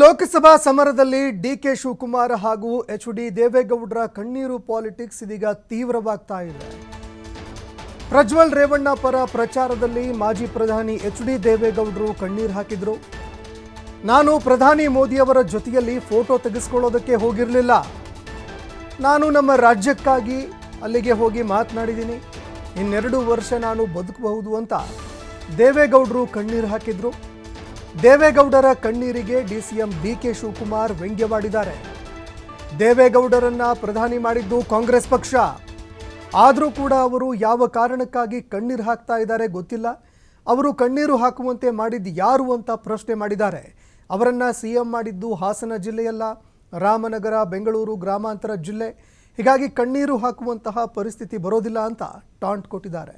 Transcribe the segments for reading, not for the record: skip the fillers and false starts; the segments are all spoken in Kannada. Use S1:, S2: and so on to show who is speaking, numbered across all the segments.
S1: ಲೋಕಸಭಾ ಸಮರದಲ್ಲಿ ಡಿಕೆ ಶಿವಕುಮಾರ್ ಹಾಗೂ ಎಚ್.ಡಿ. ದೇವೇಗೌಡರ ಕಣ್ಣೀರು ಪಾಲಿಟಿಕ್ಸ್ ಇದೀಗ ತೀವ್ರವಾಗ್ತಾ ಇದೆ. ಪ್ರಜ್ವಲ್ ರೇವಣ್ಣ ಪರ ಪ್ರಚಾರದಲ್ಲಿ ಮಾಜಿ ಪ್ರಧಾನಿ ಎಚ್.ಡಿ. ದೇವೇಗೌಡರು ಕಣ್ಣೀರು ಹಾಕಿದ್ರು. ನಾನು ಪ್ರಧಾನಿ ಮೋದಿಯವರ ಜೊತೆಯಲ್ಲಿ ಫೋಟೋ ತೆಗೆಸ್ಕೊಳ್ಳೋದಕ್ಕೆ ಹೋಗಿರಲಿಲ್ಲ. ನಾನು ನಮ್ಮ ರಾಜ್ಯಕ್ಕಾಗಿ ಅಲ್ಲಿಗೆ ಹೋಗಿ ಮಾತನಾಡಿದ್ದೀನಿ. ಇನ್ನೆರಡು ವರ್ಷ ನಾನು ಬದುಕಬಹುದು ಅಂತ ದೇವೇಗೌಡರು ಕಣ್ಣೀರು ಹಾಕಿದ್ರು. ದೇವೇಗೌಡರ ಕಣ್ಣೀರಿಗೆ ಡಿಸಿಎಂ ಡಿಕೆ ಶಿವಕುಮಾರ್ ವ್ಯಂಗ್ಯವಾಡಿದ್ದಾರೆ. ದೇವೇಗೌಡರನ್ನ ಪ್ರಧಾನಿ ಮಾಡಿದ್ದು ಕಾಂಗ್ರೆಸ್ ಪಕ್ಷ. ಆದರೂ ಕೂಡ ಅವರು ಯಾವ ಕಾರಣಕ್ಕಾಗಿ ಕಣ್ಣೀರು ಹಾಕ್ತಾ ಇದ್ದಾರೆ ಗೊತ್ತಿಲ್ಲ. ಅವರು ಕಣ್ಣೀರು ಹಾಕುವಂತೆ ಮಾಡಿದ್ದು ಯಾರು ಅಂತ ಪ್ರಶ್ನೆ ಮಾಡಿದ್ದಾರೆ. ಅವರನ್ನ ಸಿಎಂ ಮಾಡಿದ್ದು ಹಾಸನ ಜಿಲ್ಲೆಯಲ್ಲ, ರಾಮನಗರ, ಬೆಂಗಳೂರು ಗ್ರಾಮಾಂತರ ಜಿಲ್ಲೆ. ಹೀಗಾಗಿ ಕಣ್ಣೀರು ಹಾಕುವಂತಹ ಪರಿಸ್ಥಿತಿ ಬರೋದಿಲ್ಲ ಅಂತ ಟಾಂಟ್ ಕೊಟ್ಟಿದ್ದಾರೆ.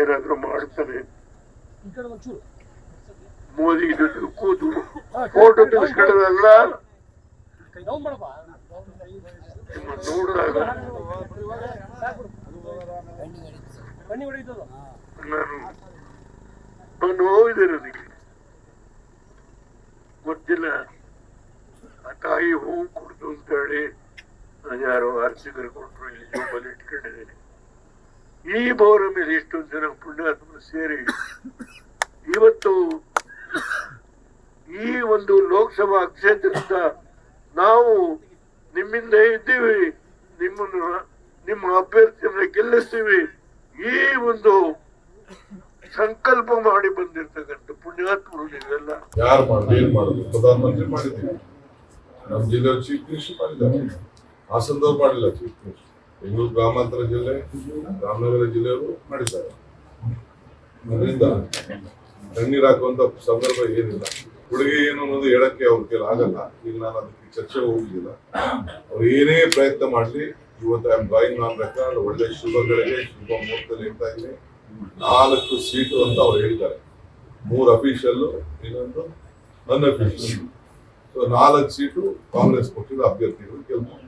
S2: ಏನಾದ್ರೂ ಮಾಡ್ತಾನೆ, ಮೋದಿ ಜೊತೆ ಕೂತು ಫೋಟೋ ತೆಗೆಸ್ಕೊಳ್ಳೋದಲ್ಲ. ನೋಡಿದಾಗ ನಾನು ನೋವಿದೆ, ನನಗೆ ಗೊತ್ತಿಲ್ಲ. ಆ ತಾಯಿ ಹೂ ಕೊಡ್ತು ಅಂತ ಹೇಳಿ ನಾನು ಯಾರೋ ಅರ್ಚಕರು ಕೊಟ್ಟರು, ಇಲ್ಲಿ ಜೋಬಲ್ಲಿ ಇಟ್ಕೊಂಡಿದ್ದೇನೆ. ಈ ಬೋರ ಮೇಲೆ ಎಷ್ಟೊಂದು ಜನ ಪುಣ್ಯಾತ್ಮರು ಸೇರಿ ಇವತ್ತು ಈ ಒಂದು ಲೋಕಸಭಾ ಕ್ಷೇತ್ರದಿಂದ ನಾವು ನಿಮ್ಮಿಂದ ಇದ್ದೀವಿ, ನಿಮ್ಮ ಅಭ್ಯರ್ಥಿಯನ್ನ ಗೆಲ್ಲಿಸ್ತೀವಿ, ಈ ಒಂದು ಸಂಕಲ್ಪ ಮಾಡಿ ಬಂದಿರ್ತಕ್ಕಂಥ ಪುಣ್ಯಾತ್ಮರು ನೀವೆಲ್ಲ.
S3: ಯಾರು ಮಾಡಿದ್ರು, ಏನ್ ಮಾಡಿದ್ರು? ಪ್ರಧಾನಮಂತ್ರಿ ಮಾಡಿದ್ದೀವಿ, ನಮ್ಮ ಜಿಲ್ಲೆ ಚೀಫ್ ಮಿನಿಸ್ಟರ್ ಮಾಡಿದ್ದಾರೆ, ಹಾಸನದವ್ರು ಮಾಡಿಲ್ಲ ಚೀಫ್ ಮಿನಿಸ್ಟರ್, ಬೆಂಗಳೂರು ಗ್ರಾಮಾಂತರ ಜಿಲ್ಲೆ, ರಾಮನಗರ ಜಿಲ್ಲೆಯವರು ಮಾಡಿದ್ದಾರೆ. ಅದರಿಂದ ಕಣ್ಣೀರು ಹಾಕುವಂತ ಸಂದರ್ಭ ಏನಿಲ್ಲ. ಹುಡುಗಿ ಏನು ಅನ್ನೋದು ಹೇಳಕ್ಕೆ ಅವ್ರ ಕೈಲಿ ಆಗಲ್ಲ. ಈಗ ನಾನು ಅದಕ್ಕೆ ಚರ್ಚೆಗೆ ಹೋಗುದಿಲ್ಲ. ಅವ್ರು ಏನೇ ಪ್ರಯತ್ನ ಮಾಡಲಿ, ಇವತ್ತು I am going on record. ಒಳ್ಳೆ ಶುಭಗಳಿಗೆ ಶುಭ ಮುಹೂರ್ತದಲ್ಲಿ ಇರ್ತಾ ಇದ್ದೀನಿ. 4 ಸೀಟು ಅಂತ ಅವ್ರು ಹೇಳಿದ್ದಾರೆ. 3 ಅಫಿಷಿಯಲ್, ಇನ್ನೊಂದು ಅನ್ಅಫಿಷಿಯಲ್. ಸೊ 4 ಸೀಟು ಕಾಂಗ್ರೆಸ್ ಪಕ್ಷದ ಅಭ್ಯರ್ಥಿಗಳು ಗೆಲ್ಬಹುದು.